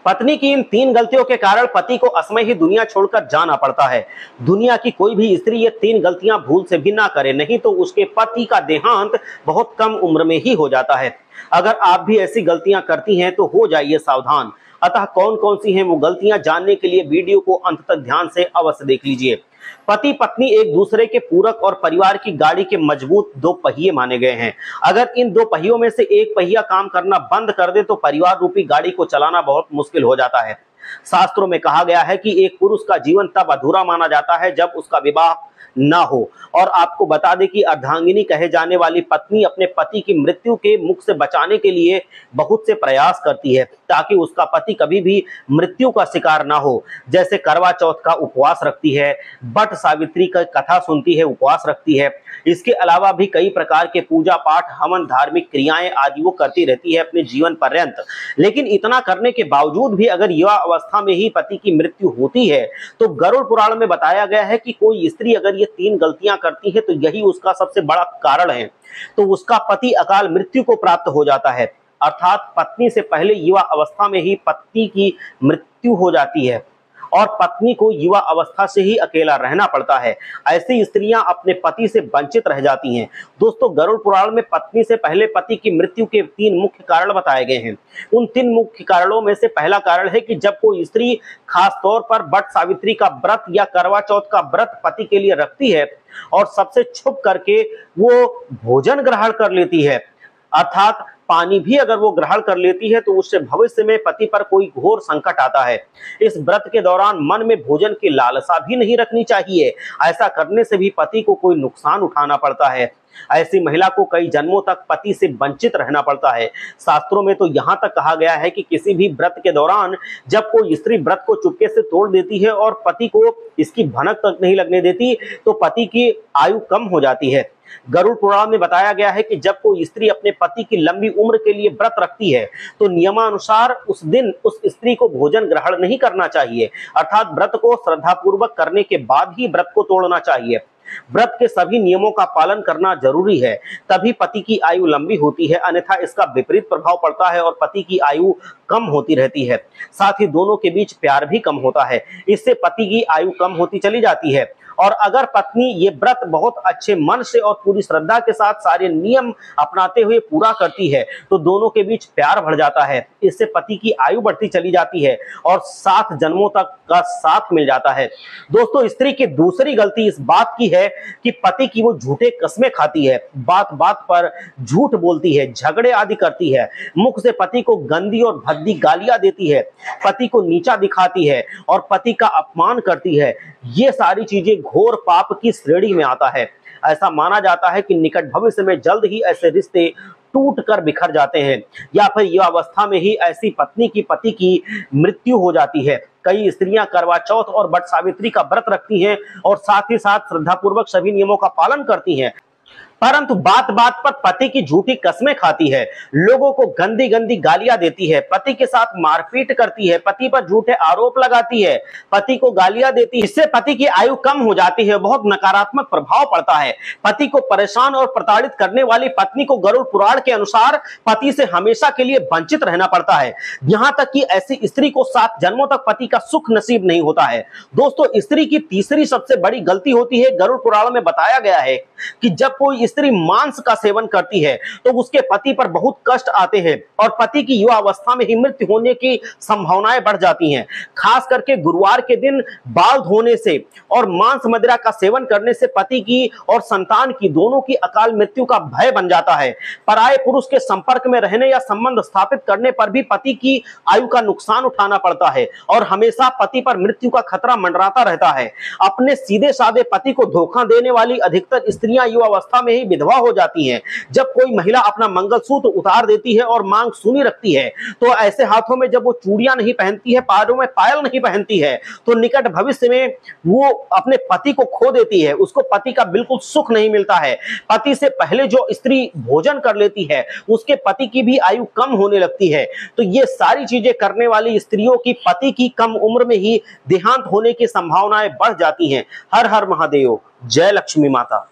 पत्नी की इन 3 गलतियों के कारण पति को असमय ही दुनिया छोड़कर जाना पड़ता है। दुनिया की कोई भी स्त्री ये 3 गलतियां भूल से भी ना करे, नहीं तो उसके पति का देहांत बहुत कम उम्र में ही हो जाता है। अगर आप भी ऐसी गलतियां करती हैं तो हो जाइए सावधान। अतः कौन कौन सी हैं वो गलतियां जानने के लिए वीडियो को अंत तक ध्यान से अवश्य देख लीजिए। पति पत्नी एक दूसरे के पूरक और परिवार की गाड़ी के मजबूत 2 पहिए माने गए हैं। अगर इन 2 पहियों में से एक पहिया काम करना बंद कर दे तो परिवार रूपी गाड़ी को चलाना बहुत मुश्किल हो जाता है। शास्त्रों में कहा गया है कि एक पुरुष का जीवन तब अधूरा माना जाता है जब उसका विवाह ना हो। और आपको बता दें कि अर्धांगिनी कहे जाने वाली पत्नी अपने पति की मृत्यु के मुख से बचाने के लिए बहुत से प्रयास करती है ताकि उसका पति कभी भी मृत्यु का शिकार ना हो। जैसे करवा चौथ का उपवास रखती है, बट सावित्री का कथा सुनती है, उपवास रखती है। इसके अलावा भी कई प्रकार के पूजा पाठ, हवन, धार्मिक क्रियाएं आदि वो करती रहती है अपने जीवन पर्यंत। लेकिन इतना करने के बावजूद भी अगर युवा अवस्था में ही पति की मृत्यु होती है तो गरुड़ पुराण में बताया गया है कि कोई स्त्री अगर ये 3 गलतियां करती है तो यही उसका सबसे बड़ा कारण है। तो उसका पति अकाल मृत्यु को प्राप्त हो जाता है, अर्थात पत्नी से पहले युवा अवस्था में ही पति की मृत्यु हो जाती है और पत्नी को युवा अवस्था से ही अकेला रहना पड़ता है। ऐसी स्त्रियां अपने पति से वंचित रह जाती हैं। दोस्तों, गरुड़ पुराण में पत्नी से पहले पति की मृत्यु के 3 मुख्य कारण बताए गए हैं। उन 3 मुख्य कारणों में से पहला कारण है कि जब कोई स्त्री खास तौर पर बट सावित्री का व्रत या करवा चौथ का व्रत पति के लिए रखती है और सबसे छुप करके वो भोजन ग्रहण कर लेती है, अर्थात पानी भी अगर वो ग्रहण कर लेती है तो उससे भविष्य में पति पर कोई घोर संकट आता है। इस व्रत के दौरान मन में भोजन की लालसा भी नहीं रखनी चाहिए। ऐसा करने से भी पति को कोई नुकसान उठाना पड़ता है। ऐसी महिला को कई जन्मों तक पति से वंचित रहना पड़ता है। शास्त्रों में तो यहाँ तक कहा गया है कि किसी भी व्रत के दौरान जब कोई स्त्री व्रत को चुपके से तोड़ देती है और पति को इसकी भनक तक नहीं लगने देती तो पति की आयु कम हो जाती है। गरुड़ पुराण में बताया गया है कि जब कोई स्त्री अपने पति की लंबी उम्र के लिए व्रत रखती है तो नियमानुसार उस दिन उस स्त्री को भोजन ग्रहण नहीं करना चाहिए, अर्थात व्रत को श्रद्धापूर्वक करने के बाद ही व्रत को तोड़ना चाहिए। व्रत के सभी नियमों का पालन करना जरूरी है, तभी पति की आयु लंबी होती है, अन्यथा इसका विपरीत प्रभाव पड़ता है और पति की आयु कम होती रहती है। साथ ही दोनों के बीच प्यार भी कम होता है, इससे पति की आयु कम होती चली जाती है। और अगर पत्नी ये व्रत बहुत अच्छे मन से और पूरी श्रद्धा के साथ सारे नियम अपनाते हुए पूरा करती है तो दोनों के बीच प्यार बढ़ जाता है, इससे पति की आयु बढ़ती चली जाती है और 7 जन्मों तक का साथ मिल जाता है। दोस्तों, स्त्री की दूसरी गलती इस बात की है कि पति की वो झूठे कस्में खाती है, बात बात पर झूठ बोलती है, झगड़े आदि करती है, मुख से पति को गंदी और भद्दी गालियां देती है, पति को नीचा दिखाती है और पति का अपमान करती है। ये सारी चीजें घोर पाप की श्रेणी में आता है। ऐसा माना जाता है कि निकट भविष्य में जल्द ही ऐसे रिश्ते टूट कर बिखर जाते हैं या फिर युवावस्था में ही ऐसी पत्नी की पति की मृत्यु हो जाती है। कई स्त्रियां करवा चौथ और बट सावित्री का व्रत रखती हैं और साथ ही साथ श्रद्धापूर्वक सभी नियमों का पालन करती हैं, परंतु बात बात पर पति की झूठी कस्में खाती है, लोगों को गंदी गंदी गालियां देती है, पति के साथ मारपीट करती है, पति पर झूठे आरोप लगाती है, पति को गालियां देती है। इससे पति की आयु कम हो जाती है, बहुत नकारात्मक प्रभाव पड़ता है। पति को परेशान और प्रताड़ित करने वाली पत्नी को गरुड़ पुराण के अनुसार पति से हमेशा के लिए वंचित रहना पड़ता है, यहां तक कि ऐसी स्त्री को 7 जन्मों तक पति का सुख नसीब नहीं होता है। दोस्तों, स्त्री की तीसरी सबसे बड़ी गलती होती है, गरुड़ पुराण में बताया गया है कि जब कोई स्त्री मांस का सेवन करती है तो उसके पति पर बहुत कष्ट आते हैं और पति की युवा अवस्था में ही मृत्यु होने की संभावनाएं बढ़ जाती हैं। खास करके गुरुवार के दिन बाल धोने से और मांस मदिरा का सेवन करने से पति की और संतान की दोनों की अकाल मृत्यु का भय बन जाता है। पराये पुरुष के संपर्क में रहने या संबंध स्थापित करने पर भी पति की आयु का नुकसान उठाना पड़ता है और हमेशा पति पर मृत्यु का खतरा मंडराता रहता है। अपने सीधे साधे पति को धोखा देने वाली अधिकतर स्त्रियां युवा अवस्था में ही विधवा हो जाती हैं। जब कोई महिला अपना मंगलसूत्र उतार देती है और मांग सूनी रखती है तो ऐसे हाथों में जब वो चूड़ियां नहीं पहनती है, पैरों में पायल नहीं पहनती है तो निकट भविष्य में वो अपने पति को खो देती है, उसको पति का बिल्कुल सुख नहीं मिलता है। पति से पहले जो स्त्री भोजन कर लेती है उसके पति की भी आयु कम होने लगती है। तो ये सारी चीजें करने वाली स्त्रियों की पति की कम उम्र में ही देहांत होने की संभावनाएं बढ़ जाती हैं। हर हर महादेव, जय लक्ष्मी माता।